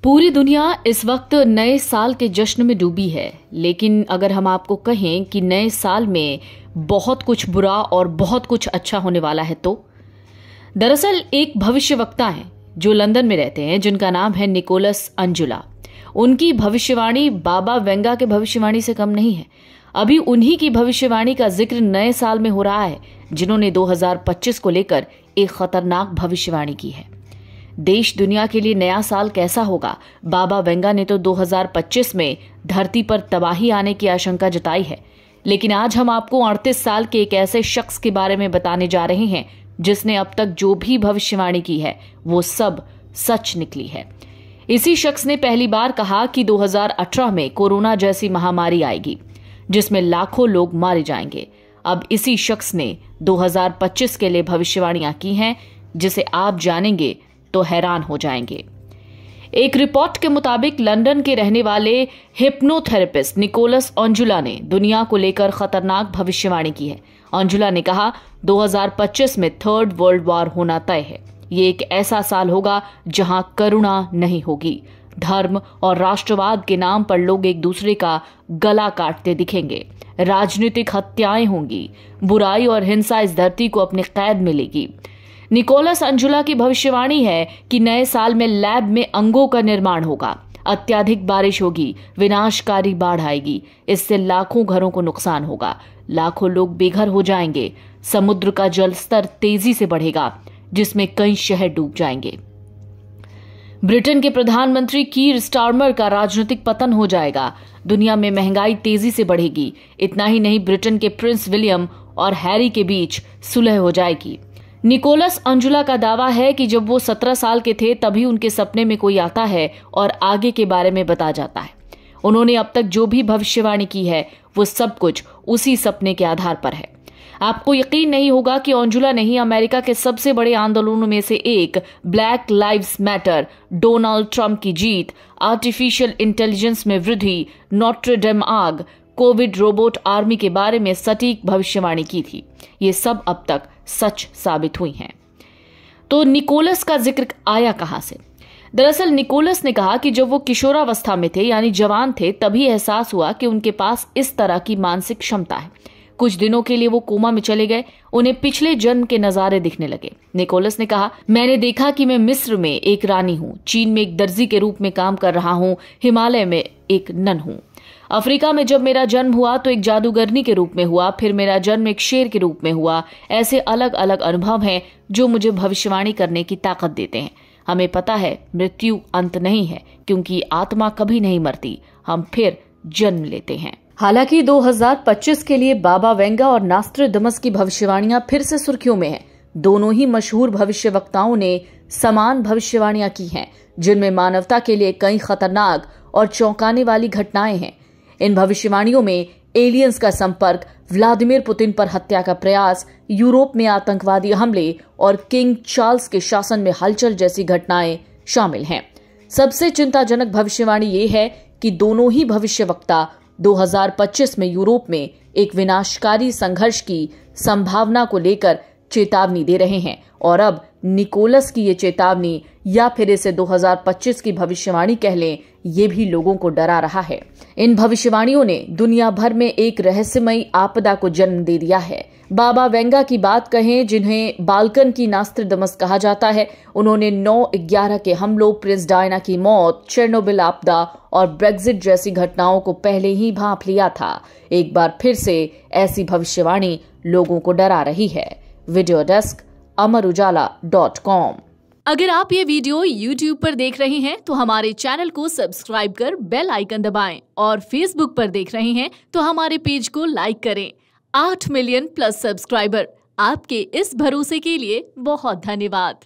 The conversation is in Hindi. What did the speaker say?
पूरी दुनिया इस वक्त नए साल के जश्न में डूबी है, लेकिन अगर हम आपको कहें कि नए साल में बहुत कुछ बुरा और बहुत कुछ अच्छा होने वाला है तो दरअसल एक भविष्यवक्ता हैं जो लंदन में रहते हैं, जिनका नाम है निकोलस अंजुला। उनकी भविष्यवाणी बाबा वेंगा के भविष्यवाणी से कम नहीं है। अभी उन्हीं की भविष्यवाणी का जिक्र नए साल में हो रहा है, जिन्होंने 2025 को लेकर एक खतरनाक भविष्यवाणी की है। देश दुनिया के लिए नया साल कैसा होगा? बाबा वेंगा ने तो 2025 में धरती पर तबाही आने की आशंका जताई है, लेकिन आज हम आपको 38 साल के एक ऐसे शख्स के बारे में बताने जा रहे हैं जिसने अब तक जो भी भविष्यवाणी की है वो सब सच निकली है। इसी शख्स ने पहली बार कहा कि 2018 में कोरोना जैसी महामारी आएगी जिसमें लाखों लोग मारे जाएंगे। अब इसी शख्स ने 2025 के लिए भविष्यवाणियां की हैं, जिसे आप जानेंगे तो हैरान हो जाएंगे। एक रिपोर्ट के मुताबिक लंदन के रहने वाले हिप्नोथेरेपिस्ट निकोलस अंजुला ने दुनिया को लेकर खतरनाक भविष्यवाणी की है। अंजुला ने कहा 2025 में थर्ड वर्ल्ड वॉर होना तय है। ये एक ऐसा साल होगा जहां करुणा नहीं होगी। धर्म और राष्ट्रवाद के नाम पर लोग एक दूसरे का गला काटते दिखेंगे। राजनीतिक हत्याएं होंगी। बुराई और हिंसा इस धरती को अपने कैद में लेगी। निकोलस अंजुला की भविष्यवाणी है कि नए साल में लैब में अंगों का निर्माण होगा, अत्यधिक बारिश होगी, विनाशकारी बाढ़ आएगी। इससे लाखों घरों को नुकसान होगा, लाखों लोग बेघर हो जाएंगे। समुद्र का जल स्तर तेजी से बढ़ेगा, जिसमें कई शहर डूब जाएंगे। ब्रिटेन के प्रधानमंत्री कीर स्टारमर का राजनीतिक पतन हो जाएगा। दुनिया में महंगाई तेजी से बढ़ेगी। इतना ही नहीं, ब्रिटेन के प्रिंस विलियम और हैरी के बीच सुलह हो जाएगी। निकोलस अंजुला का दावा है कि जब वो 17 साल के थे तभी उनके सपने में कोई आता है और आगे के बारे में बता जाता है। उन्होंने अब तक जो भी भविष्यवाणी की है वो सब कुछ उसी सपने के आधार पर है। आपको यकीन नहीं होगा कि अंजुला ने ही अमेरिका के सबसे बड़े आंदोलनों में से एक black lives matter, Donald Trump की जीत, आर्टिफिशियल इंटेलिजेंस में वृद्धि, नोट्रे डेम आग, कोविड रोबोट आर्मी के बारे में सटीक भविष्यवाणी की थी। ये सब अब तक सच साबित हुई हैं। तो निकोलस का जिक्र आया कहां से? दरअसल निकोलस ने कहा कि जब वो किशोरावस्था में थे, यानी जवान थे, तभी एहसास हुआ कि उनके पास इस तरह की मानसिक क्षमता है। कुछ दिनों के लिए वो कोमा में चले गए। उन्हें पिछले जन्म के नजारे दिखने लगे। निकोलस ने कहा, मैंने देखा कि मैं मिस्र में एक रानी हूँ, चीन में एक दर्जी के रूप में काम कर रहा हूँ, हिमालय में एक नन हूँ। अफ्रीका में जब मेरा जन्म हुआ तो एक जादूगरनी के रूप में हुआ, फिर मेरा जन्म एक शेर के रूप में हुआ। ऐसे अलग अलग अनुभव हैं जो मुझे भविष्यवाणी करने की ताकत देते हैं। हमें पता है मृत्यु अंत नहीं है, क्योंकि आत्मा कभी नहीं मरती, हम फिर जन्म लेते हैं। हालांकि 2025 के लिए बाबा वेंगा और नास्ट्राडामस की भविष्यवाणियां फिर से सुर्खियों में हैं। दोनों ही मशहूर भविष्यवक्ताओं ने समान भविष्यवाणियां की हैं, जिनमें मानवता के लिए कई खतरनाक और चौंकाने वाली घटनाएं हैं। इन भविष्यवाणियों में एलियंस का संपर्क, व्लादिमीर पुतिन पर हत्या का प्रयास, यूरोप में आतंकवादी हमले और किंग चार्ल्स के शासन में हलचल जैसी घटनाएं शामिल हैं। सबसे चिंताजनक भविष्यवाणी ये है कि दोनों ही भविष्यवक्ता 2025 में यूरोप में एक विनाशकारी संघर्ष की संभावना को लेकर चेतावनी दे रहे हैं। और अब निकोलस की ये चेतावनी, या फिर इसे 2025 की भविष्यवाणी कह लें, ये भी लोगों को डरा रहा है। इन भविष्यवाणियों ने दुनिया भर में एक रहस्यमयी आपदा को जन्म दे दिया है। बाबा वेंगा की बात कहें, जिन्हें बाल्कन की नास्ट्राडामस कहा जाता है, उन्होंने 9/11 के हमलों, प्रिंस डायना की मौत, चेरनोबिल आपदा और ब्रेक्जिट जैसी घटनाओं को पहले ही भांप लिया था। एक बार फिर से ऐसी भविष्यवाणी लोगों को डरा रही है। Video desk amarujala.com। अगर आप ये वीडियो YouTube पर देख रहे हैं तो हमारे चैनल को सब्सक्राइब कर बेल आइकन दबाएं, और Facebook पर देख रहे हैं तो हमारे पेज को लाइक करें। 8 मिलियन प्लस सब्सक्राइबर, आपके इस भरोसे के लिए बहुत धन्यवाद।